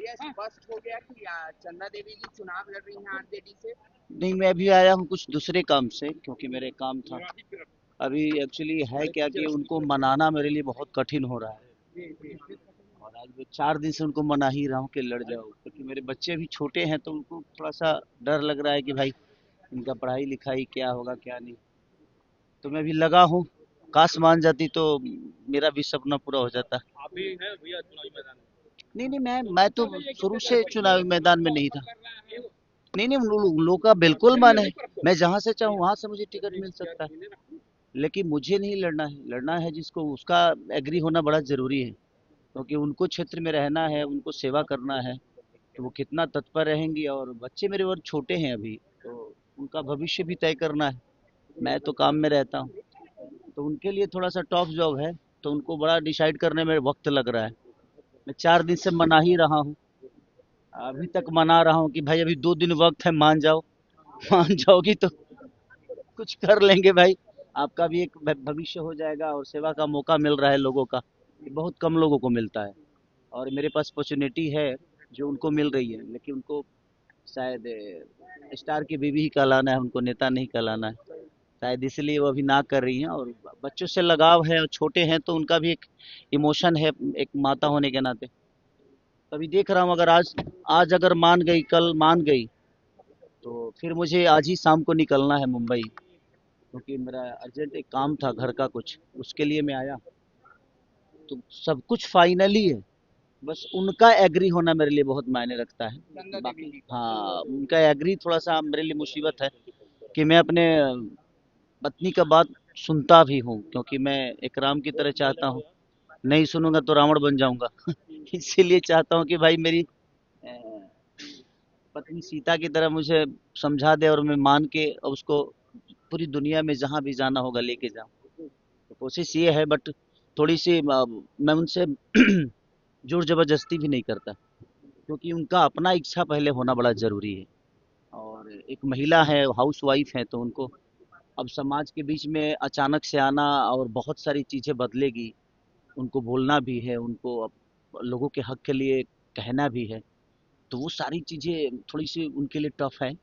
यह स्पष्ट हो गया कि चंदा देवी जी चुनाव लड़ रही हैं आरजेडी से? नहीं, मैं अभी आया हूँ कुछ दूसरे काम से, क्योंकि मेरे काम था अभी। एक्चुअली है क्या कि उनको मनाना मेरे लिए बहुत कठिन हो रहा है। जी जी। और आज मैं 4 दिन से उनको मना ही रहा हूँ कि लड़ जाओ, क्योंकि मेरे बच्चे भी छोटे हैं, तो उनको थोड़ा सा डर लग रहा है कि भाई इनका पढ़ाई लिखाई क्या होगा क्या नहीं। तो मैं भी लगा हूँ, काश मान जाती तो मेरा भी सपना पूरा हो जाता। आप भी हैं भैया चुनावी मैदान में? नहीं नहीं, मैं तो शुरू से चुनावी मैदान में नहीं था। नहीं नहीं, लोग का बिल्कुल मन है, मैं जहाँ से चाहूँ वहां से मुझे टिकट मिल सकता है। लेकिन मुझे नहीं लड़ना है, लड़ना है जिसको उसका एग्री होना बड़ा जरूरी है, क्योंकि उनको क्षेत्र में रहना है, उनको सेवा करना है। तो वो कितना तत्पर रहेंगी, और बच्चे मेरे और छोटे हैं अभी, तो उनका भविष्य भी तय करना है। मैं तो काम में रहता हूँ, तो उनके लिए थोड़ा सा टफ जॉब है, तो उनको बड़ा डिसाइड करने में वक्त लग रहा है। मैं 4 दिन से मना ही रहा हूँ, अभी तक मना रहा हूँ कि भाई अभी 2 दिन वक्त है, मान जाओ। मान जाओगी तो कुछ कर लेंगे भाई, आपका भी एक भविष्य हो जाएगा, और सेवा का मौका मिल रहा है लोगों का, ये बहुत कम लोगों को मिलता है। और मेरे पास अपॉर्चुनिटी है जो उनको मिल रही है, लेकिन उनको शायद स्टार की बीवी ही कहलाना है, उनको नेता नहीं कहलाना है। शायद इसलिए वो अभी ना कर रही हैं, और बच्चों से लगाव है, और छोटे हैं तो उनका भी एक इमोशन है, एक माता होने के नाते। अभी देख रहा हूँ, अगर आज आज अगर मान गई, कल मान गई, तो फिर मुझे आज ही शाम को निकलना है मुंबई, क्योंकि मेरा अर्जेंट एक काम था घर का कुछ, उसके लिए मैं आया। तो सब कुछ फाइनली है, बस उनका एग्री होना मेरे लिए बहुत मायने रखता है। बाकी हाँ, उनका एग्री थोड़ा सा मेरे लिए मुसीबत है, कि मैं अपने पत्नी का बात सुनता भी हूँ, क्योंकि मैं एक राम की तरह चाहता हूँ, नहीं सुनूंगा तो रावण बन जाऊंगा। इसीलिए चाहता हूँ कि भाई मेरी पत्नी सीता की तरह मुझे समझा दे, और मैं मान के और उसको पूरी दुनिया में जहाँ भी जाना होगा लेके जाऊँ। तो कोशिश ये है, बट थोड़ी सी मैं उनसे जोर जबरदस्ती भी नहीं करता, क्योंकि उनका अपना इच्छा पहले होना बड़ा जरूरी है। और एक महिला है, हाउस वाइफ है, तो उनको अब समाज के बीच में अचानक से आना, और बहुत सारी चीजें बदलेगी, उनको बोलना भी है, उनको अब लोगों के हक के लिए कहना भी है। तो वो सारी चीजें थोड़ी सी उनके लिए टफ है।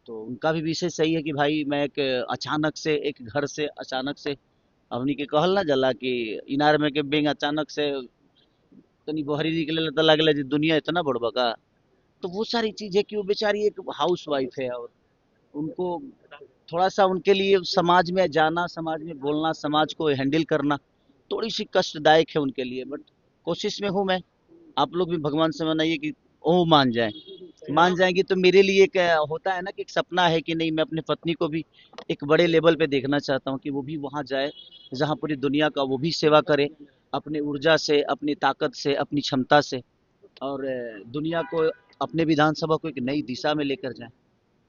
तो उनका भी विषय सही है कि भाई मैं एक अचानक से एक घर से अचानक से, हमनी के कहल ना जला कि इनार में के बेंग अचानक से तनी बहरी निकले तो लगले जी दुनिया इतना बड़बा का। तो वो सारी चीजें कि वो बेचारी एक हाउस वाइफ है, और उनको थोड़ा सा उनके लिए समाज में जाना, समाज में बोलना, समाज को हैंडल करना थोड़ी सी कष्टदायक है उनके लिए, बट कोशिश में हूँ मैं। आप लोग भी भगवान से मनाइए कि ओ मान जाए, मान जाएंगी तो मेरे लिए एक होता है ना कि एक सपना है कि नहीं, मैं अपनी पत्नी को भी एक बड़े लेवल पे देखना चाहता हूँ, कि वो भी वहां जाए जहाँ पूरी दुनिया का वो भी सेवा करे, अपनी ऊर्जा से, अपनी ताकत से, अपनी क्षमता से, और दुनिया को, अपने विधानसभा को एक नई दिशा में लेकर जाए।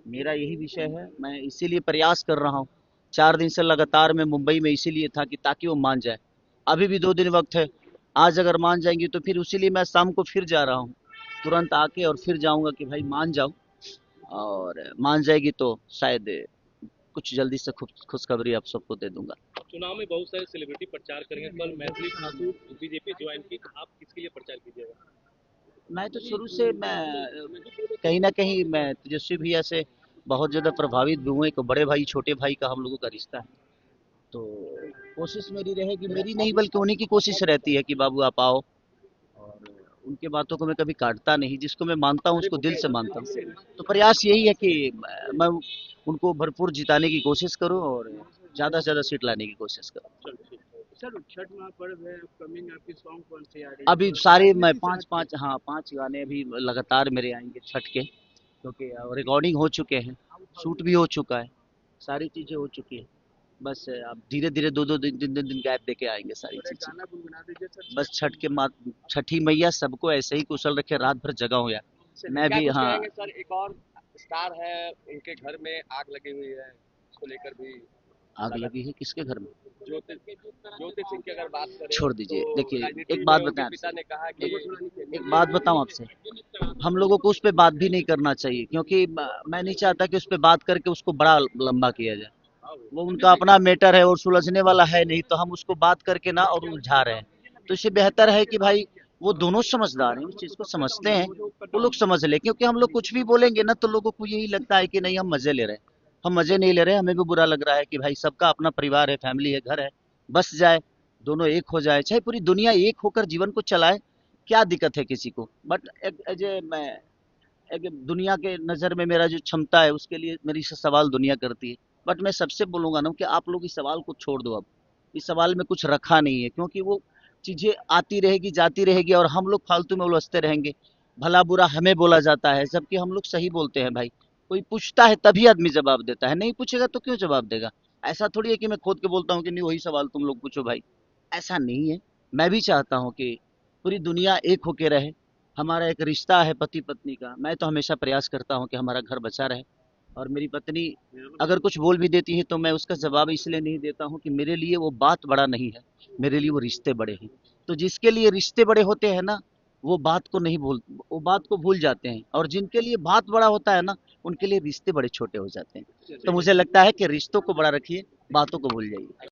मेरा यही विषय है, मैं इसीलिए प्रयास कर रहा हूँ। 4 दिन से लगातार मैं मुंबई में इसीलिए था कि ताकि वो मान जाए। अभी भी 2 दिन वक्त है, आज अगर मान जाएंगी तो फिर उसी लिए मैं शाम को फिर जा रहा हूँ, तुरंत आके और फिर जाऊंगा कि भाई मान जाओ। और मान जाएगी तो शायद कुछ जल्दी से खुशखबरी आप सबको दे दूंगा। चुनाव में बहुत सारे सेलिब्रिटी प्रचार करेंगे, कल मैथिली ठाकुर बीजेपी ज्वाइन की, आप किसके लिए प्रचार कीजिएगा? मैं तो शुरू से मैं कहीं ना कहीं मैं तेजस्वी भैया से बहुत ज्यादा प्रभावित भी हूँ। एक बड़े भाई छोटे भाई का हम लोगों का रिश्ता है, तो कोशिश मेरी रहेगी, मेरी नहीं बल्कि उन्हीं की कोशिश रहती है कि बाबू आप आओ। और उनके बातों को मैं कभी काटता नहीं, जिसको मैं मानता हूँ उसको दिल से मानता हूँ। तो प्रयास यही है कि मैं उनको भरपूर जिताने की कोशिश करूँ, और ज़्यादा से ज़्यादा सीट लाने की कोशिश करूँ। सर छठ महापर्व है अपकमिंग, आपकी सॉन्ग कौन सी आ रही है? अभी सारे मैं पाँच पाँच, हाँ 5 गाने अभी लगातार मेरे आएंगे छठ के, क्योंकि रिकॉर्डिंग हो चुके हैं, शूट भी हो चुका है, सारी चीज़ें हो चुकी है। बस अब धीरे धीरे दो दो दिन तीन तीन दिन गैप देके आएंगे सारी चीजें। गाना गुनगुना दीजिए सर। बस छठ के मात छठी मैया सबको ऐसे ही कुशल रखे, रात भर जगा हो यार। मैं क्या भी कुछ हाँ। कहेंगे सर? एक और स्टार है, उनके घर में आग लगी हुई है, उसको लेकर भी आग लगी है किसके घर में? ज्योति ज्योति सिंह की अगर बात करें छोड़ तो दीजिए, देखिए राजनीति एक में बात उनके बताएं पिता आपसे, ने कहा कि एक बात बताऊं आपसे, हम लोगों को उस पर बात भी नहीं करना चाहिए, क्योंकि मैं नहीं चाहता कि उस पर बात करके उसको बड़ा लंबा किया जाए। वो उनका अपना मैटर है और सुलझने वाला है नहीं, तो हम उसको बात करके ना और उलझा रहे हैं। तो इससे बेहतर है कि भाई वो दोनों समझदार हैं, उस चीज को समझते हैं, वो लोग समझ ले। क्योंकि हम लोग कुछ भी बोलेंगे ना तो लोगों को यही लगता है कि नहीं हम मजे ले रहे हैं। हम मजे नहीं ले रहे, हमें भी बुरा लग रहा है कि भाई सबका अपना परिवार है, फैमिली है, घर है, बस जाए, दोनों एक हो जाए, चाहे पूरी दुनिया एक होकर जीवन को चलाए, क्या दिक्कत है किसी को। बट एज ए मैं एक दुनिया के नज़र में मेरा जो क्षमता है उसके लिए मेरी से सवाल दुनिया करती है। बट मैं सबसे बोलूंगा ना कि आप लोग इस सवाल को छोड़ दो अब। इस सवाल में कुछ रखा नहीं है, क्योंकि वो चीजें आती रहेगी जाती रहेगी और हम लोग फालतू में उलझते रहेंगे। भला बुरा हमें बोला जाता है, जबकि हम लोग सही बोलते हैं भाई। कोई पूछता है तभी आदमी जवाब देता है, नहीं पूछेगा तो क्यों जवाब देगा। ऐसा थोड़ी है कि मैं खोद के बोलता हूँ कि नहीं वही सवाल तुम लोग पूछो भाई, ऐसा नहीं है। मैं भी चाहता हूँ कि पूरी दुनिया एक होके रहे। हमारा एक रिश्ता है पति पत्नी का, मैं तो हमेशा प्रयास करता हूँ कि हमारा घर बचा रहे। और मेरी पत्नी अगर कुछ बोल भी देती है तो मैं उसका जवाब इसलिए नहीं देता हूँ कि मेरे लिए वो बात बड़ा नहीं है, मेरे लिए वो रिश्ते बड़े हैं। तो जिसके लिए रिश्ते बड़े होते हैं ना, वो बात को नहीं भूल, वो बात को भूल जाते हैं, और जिनके लिए बात बड़ा होता है ना, उनके लिए रिश्ते बड़े छोटे हो जाते हैं। तो मुझे लगता है कि रिश्तों को बड़ा रखिए, बातों को भूल जाइए।